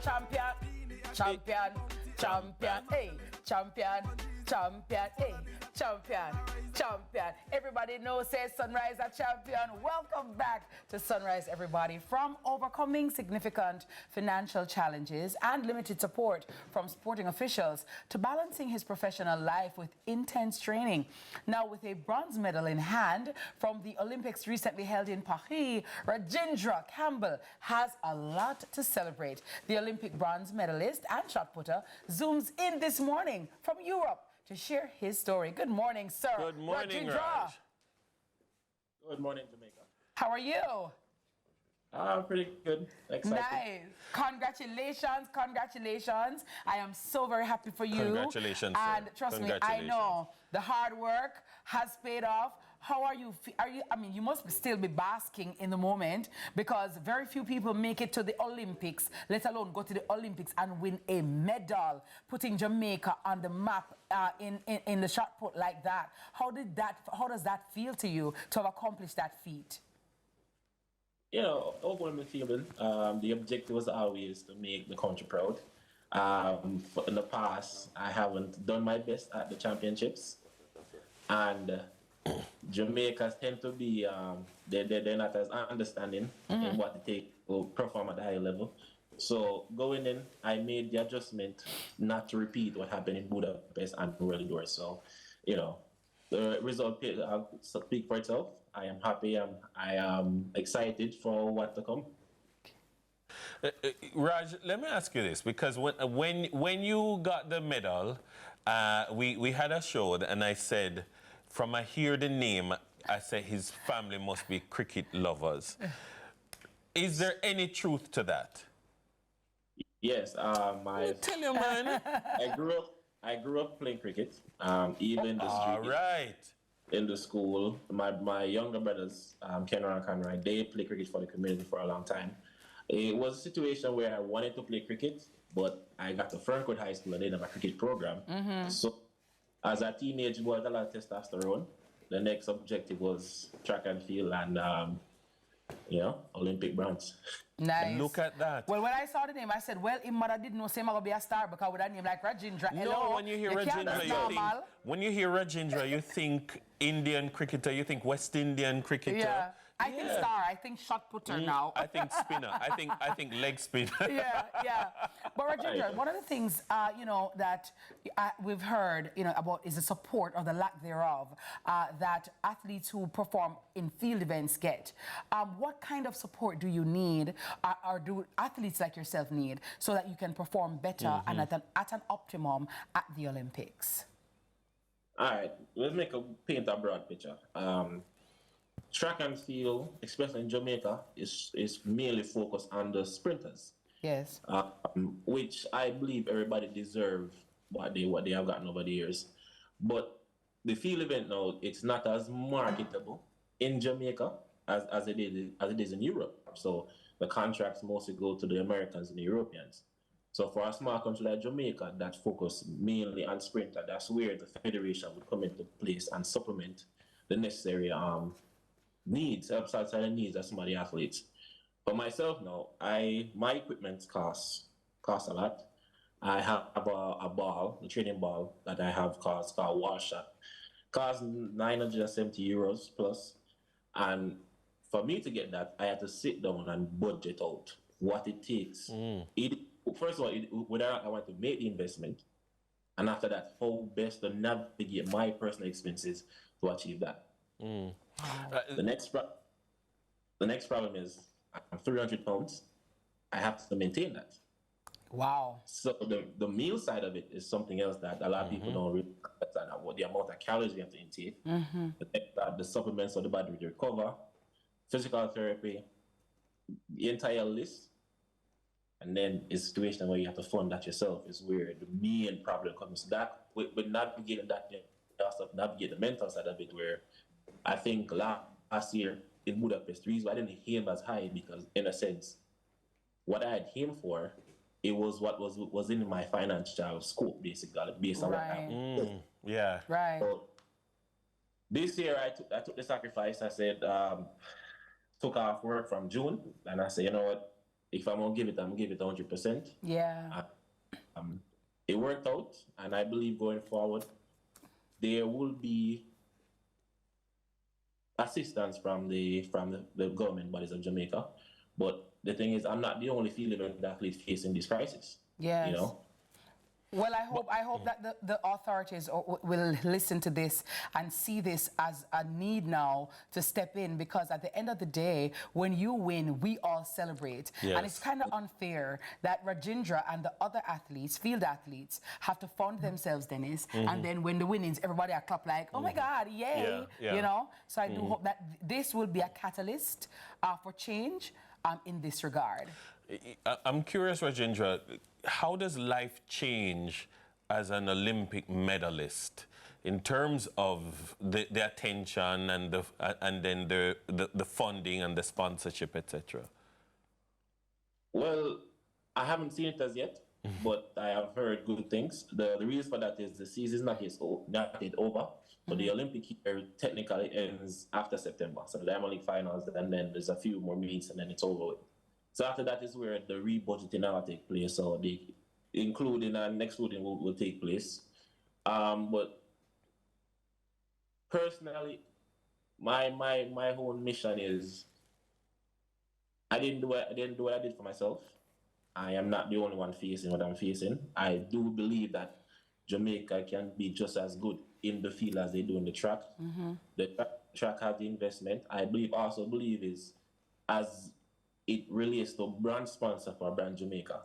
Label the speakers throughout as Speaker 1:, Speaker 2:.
Speaker 1: champion. Champion, champion, hey, champion, champion, hey, champion, champion. Everybody knows, says Sunrise a champion. Welcome back to Sunrise, everybody. From overcoming significant financial challenges and limited support from sporting officials to balancing his professional life with intense training. Now, with a bronze medal in hand from the Olympics recently held in Paris, Rajindra Campbell has a lot to celebrate. The Olympic bronze medalist and shot putter zooms in this morning from Europe to share his story. Good morning, sir.
Speaker 2: Good morning,
Speaker 1: Rajindra.
Speaker 2: Raj.
Speaker 3: Good morning, Jamaica.
Speaker 1: How are you?
Speaker 3: Pretty good. Excited.
Speaker 1: Nice. Congratulations, congratulations. I am so very happy for you.
Speaker 2: Congratulations,
Speaker 1: and
Speaker 2: sir.
Speaker 1: trust me, I know the hard work has paid off. How are you? I mean, you must still be basking in the moment because very few people make it to the Olympics, let alone go to the Olympics and win a medal, putting Jamaica on the map in the shot put like that. How does that feel to you to have accomplished that feat?
Speaker 3: You know, overwhelming feeling. The objective was always to make the country proud. In the past, I haven't done my best at the championships, and Jamaicans tend to be they're not as understanding in what they take to perform at the high level. So going in, I made the adjustment not to repeat what happened in Budapest and World. So, you know, the result speak for itself. I am happy. I am excited for what to come.
Speaker 2: Raj, let me ask you this, because when you got the medal, we had a show and I said, from I hear the name, I say his family must be cricket lovers. Is there any truth to that?
Speaker 3: Yes,
Speaker 2: Tell you, man.
Speaker 3: I grew up playing cricket. Even in the street.
Speaker 2: All right.
Speaker 3: In the school, my younger brothers, Kenra and Conroy, they play cricket for the community for a long time. It was a situation where I wanted to play cricket, but I got to Ferncourt High School and they didn't have a cricket program. So as a teenage boy with a lot of testosterone, the next objective was track and field and, Olympic bronze.
Speaker 1: Nice.
Speaker 2: Look at that.
Speaker 1: Well, when I saw the name, I said, well, if mother didn't know say I'm going to be a star because with a name like Rajindra, hello.
Speaker 2: No, when you hear Rajindra, you think Indian cricketer, you think West Indian cricketer.
Speaker 1: Yeah. I think star. I think shot putter now.
Speaker 2: I think spinner. I think leg spinner.
Speaker 1: yeah. But Rajindra, one of the things that we've heard about is the support or the lack thereof that athletes who perform in field events get. What kind of support do you need, or do athletes like yourself need, so that you can perform better and at an optimum at the Olympics?
Speaker 3: All right, let's paint a broad picture. Track and field, especially in Jamaica, is mainly focused on the sprinters.
Speaker 1: Yes.
Speaker 3: Which I believe everybody deserves what they have gotten over the years. But the field event now, it's not as marketable in Jamaica as it is in Europe. So the contracts mostly go to the Americans and the Europeans. So for a small country like Jamaica that focus mainly on sprinter, that's where the federation would come into place and supplement the necessary needs, outside the needs of some of the athletes. For myself now, my equipment costs a lot. I have a ball, a training ball that I have called wall shot. Costs 970 euros plus. And for me to get that, I had to sit down and budget out what it takes. First of all, whether I want to make the investment, and after that, how best to navigate my personal expenses to achieve that. The next problem is I'm 300 pounds. I have to maintain that.
Speaker 1: Wow.
Speaker 3: So the meal side of it is something else that a lot of people don't really understand, what the amount of calories we have to intake. The supplements of the body to recover, physical therapy, the entire list. And then it's a situation where you have to fund that yourself is where the main problem comes. That with navigating that stuff, navigate the mental side of it, where I think last year in Budapest, the reason why I didn't aim as high because, in a sense, what I had aimed for, it was what was in my financial scope, basically, based on what happened.
Speaker 2: Yeah.
Speaker 1: Right.
Speaker 3: So this year, I took the sacrifice. I said, took off work from June, and I said, you know what, if I'm gonna give it, I'm gonna give it 100%.
Speaker 1: Yeah.
Speaker 3: It worked out, and I believe going forward, there will be assistance from the government bodies of Jamaica. But the thing is, I'm not the only field event athlete facing this crisis.
Speaker 1: Yes.
Speaker 3: You know.
Speaker 1: Well, I hope that the authorities will listen to this and see this as a need now to step in, because at the end of the day, when you win, we all celebrate.
Speaker 2: Yes.
Speaker 1: And it's kind of unfair that Rajindra and the other athletes, field athletes, have to fund themselves, Dennis, and then when the winnings, everybody are clap like, oh my God, yay, you know? So I do hope that this will be a catalyst for change in this regard.
Speaker 2: I'm curious, Rajindra, how does life change as an Olympic medalist in terms of the attention and then the funding and the sponsorship, etc.?
Speaker 3: Well, I haven't seen it as yet, but I have heard good things. The reason for that is the season is not yet over. So the Olympic year technically ends after September. So the Diamond League finals, and then there's a few more meets, and then it's over with. So after that is where the rebudgeting will take place. So the including and excluding will take place. But personally, my whole mission is I didn't do what I did for myself. I am not the only one facing what I'm facing. I do believe that Jamaica can be just as good in the field as they do in the track. The track has the investment. I also believe is as it relates to brand sponsor for Brand Jamaica.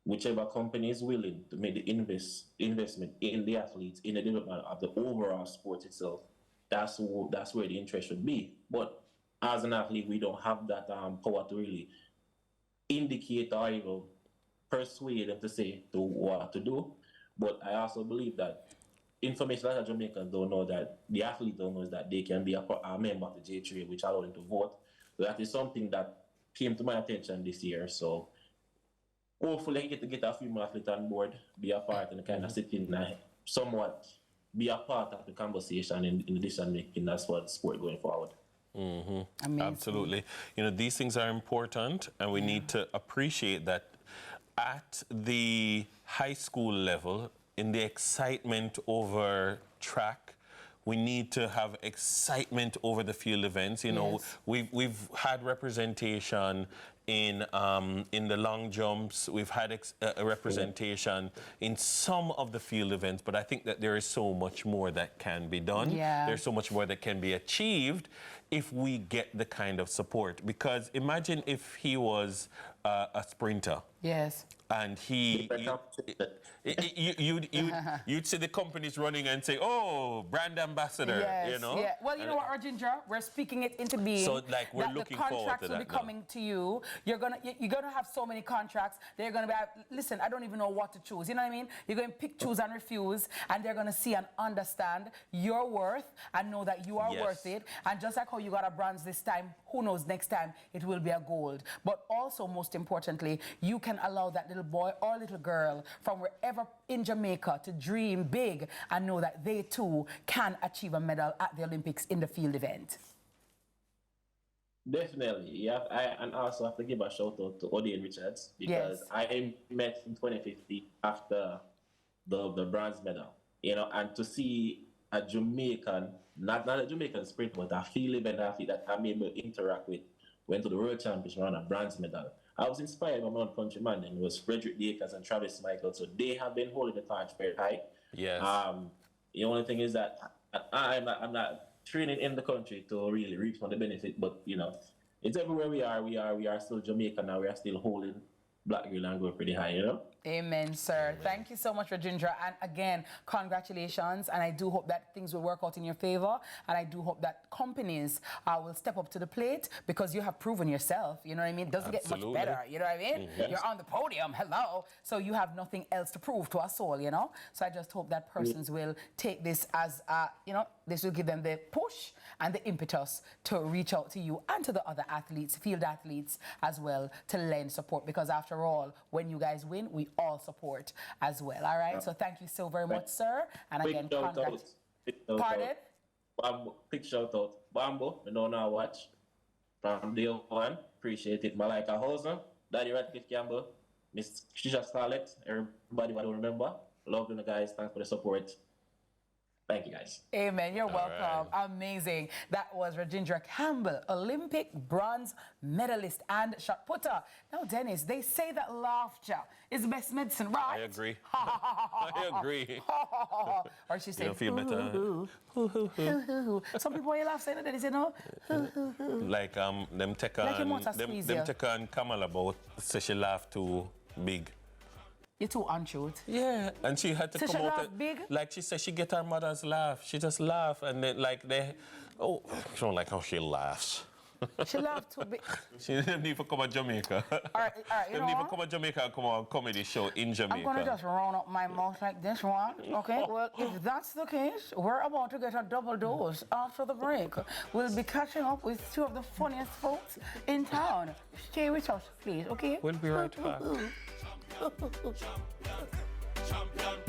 Speaker 3: Whichever company is willing to make the investment in the athletes, in the development of the overall sport itself, that's where the interest should be. But as an athlete, we don't have that power to really indicate or even persuade them to say to what to do. But I also believe that information that Jamaicans don't know, that the athletes don't know, is that they can be a member of the J3, which allowed them to vote. So that is something that came to my attention this year. So hopefully I get to get a few more athletes on board, be a part, and kind of sit in somewhat be a part of the conversation in the decision making. That's what the sport going forward.
Speaker 2: Absolutely. You know, these things are important, and we need to appreciate that at the high school level, in the excitement over track, we need to have excitement over the field events. You know, we've had representation in the long jumps. We've had a representation in some of the field events, but I think that there is so much more that can be done. There's so much more that can be achieved if we get the kind of support. Because imagine if he was a sprinter. And you'd see the companies running and say, oh, brand ambassador, you know?
Speaker 1: Well, you know what, Rajindra? We're speaking it into being.
Speaker 2: So, like, we're looking forward to that.
Speaker 1: The contracts will be coming to you. You're gonna have so many contracts. They're gonna be, listen, I don't even know what to choose. You know what I mean? You're going to pick, choose, and refuse, and they're gonna see and understand your worth and know that you are worth it. And just like how you got a bronze this time, who knows, next time it will be a gold. But also, most importantly, you can allow that little boy or little girl from wherever in Jamaica to dream big and know that they too can achieve a medal at the Olympics in the field event.
Speaker 3: Definitely, and also have to give a shout out to Odian Richards, because I met in 2015 after the bronze medal, you know, and to see a Jamaican, not a Jamaican sprint, but a field event athlete that I'm able to interact with, went to the World Championship and won a bronze medal. I was inspired by my own countryman, and it was Frederick Dakers and Travis Michael. So they have been holding the torch very high. The only thing is that I'm not training in the country to really reap from the benefit, but you know, it's everywhere we are still Jamaican now. We are still holding black girl and go pretty high, you know?
Speaker 1: Amen, sir. Amen. Thank you so much, Rajindra. And again, congratulations. And I do hope that things will work out in your favor. And I do hope that companies will step up to the plate, because you have proven yourself. You know what I mean? It doesn't get much better. You know what I mean? You're on the podium. Hello. So you have nothing else to prove to us all, you know? So I just hope that persons will take this as, you know, this will give them the push and the impetus to reach out to you and to the other athletes, field athletes as well, to lend support. Because after all, when you guys win, we all support as well. All right. So thank you so very much, sir. And again, congrats. Pardon?
Speaker 3: Quick shout out. Bambo, I know now watch from day one. Appreciate it. Malika Hosen. Daddy Rajindra Campbell, Miss Trisha Scarlett, everybody I don't remember. Love you guys. Thanks for the support. Thank you, guys.
Speaker 1: Amen. You're welcome.
Speaker 2: right.
Speaker 1: Amazing. That was Rajindra Campbell, Olympic bronze medalist and shot putter. Now, Dennis, they say that laughter is the best medicine, right?
Speaker 2: I agree. I agree.
Speaker 1: Or she said,
Speaker 2: You don't feel better.
Speaker 1: Some people when you laugh saying that, they say no.
Speaker 2: Like them take
Speaker 1: Like you
Speaker 2: on
Speaker 1: want to squeeze
Speaker 2: them
Speaker 1: you.
Speaker 2: take on Kamala about say she laughed too big.
Speaker 1: You're too untruth.
Speaker 2: Yeah, and she had to
Speaker 1: So
Speaker 2: come
Speaker 1: she
Speaker 2: out.
Speaker 1: laugh big?
Speaker 2: Like she said, she get her mother's laugh. She just laugh, and then like they, oh, she don't like how she laughs.
Speaker 1: She laughed too big.
Speaker 2: She didn't even come to Jamaica.
Speaker 1: All right,
Speaker 2: They
Speaker 1: you
Speaker 2: didn't even
Speaker 1: know,
Speaker 2: come to Jamaica and come on a comedy show in Jamaica.
Speaker 1: I'm going to just round up my mouth like this one, okay? Well, if that's the case, we're about to get a double dose after the break. We'll be catching up with two of the funniest folks in town. Stay with us, please, okay?
Speaker 2: We'll be right back.